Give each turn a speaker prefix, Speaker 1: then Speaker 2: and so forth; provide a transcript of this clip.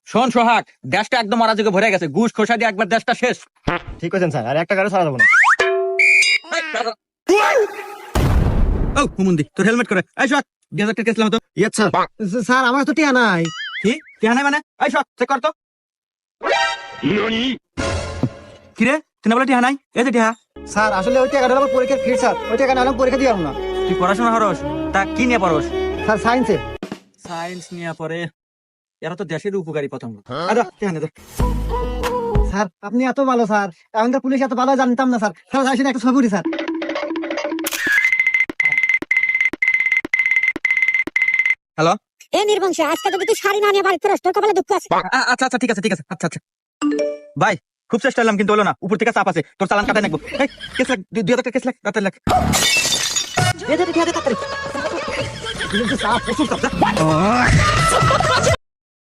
Speaker 1: শোন সোহাগ, দেশটা একদম অরাজকে ভরে গেছে, ঘুষ খোসা দিয়ে একবার দেশটা শেষ।
Speaker 2: ঠিক আছেন স্যার, আর একটা গাড়ি ছাড়া যাবো না।
Speaker 1: ও হুমুন্দি, তোর হেলমেট করে। এই সোহাগ, 2000 টাকা কেসলাম তো।
Speaker 2: Yes sir. স্যার আমার তো টিয়া নাই।
Speaker 1: কি টিহা নাই মানে? এই সোহাগ, চেক কর তো। কি রে, তুই না বলে টিহা নাই? এই যে টিহা।
Speaker 2: স্যার আসলে ওই টাকাটা আমার পরীক্ষার ফি স্যার, ওই টাকা না হলে পরীক্ষা দিয়ে না।
Speaker 1: তুই পড়াশোনা হরস, তা কি নিয়ে পড়স?
Speaker 2: স্যার সায়েন্সে।
Speaker 1: সায়েন্স নিয়ে পড়ে, এরা তো দেশের উপকারী পতঙ্গ। আচ্ছা টিহা নে দে।
Speaker 2: স্যার আপনি এত ভালো স্যার, এখন তো পুলিশ এত ভালো জানতাম না স্যার। স্যার আসেন একটা ছবি উঠি স্যার।
Speaker 1: হ্যালো।
Speaker 3: এ নির্বংশ, আজকে যদি তুই শাড়ি না নিয়ে বাড়ি ফেরস, তোর কপালে দুঃখ আছে।
Speaker 1: আচ্ছা আচ্ছা, ঠিক আছে ঠিক আছে, আচ্ছা আচ্ছা। ভাই খুব চেষ্টা করলাম কিন্তু হলো না, উপর থেকে চাপ আছে, তোর চালান কাটাই নাকবো। এই কেস লাগ, 2000 টাকা কেস লাগ, রাতে লাগ।
Speaker 3: এ যদি ঠিক আছে তাড়াতাড়ি।
Speaker 1: চাপ প্রচুর চাপ।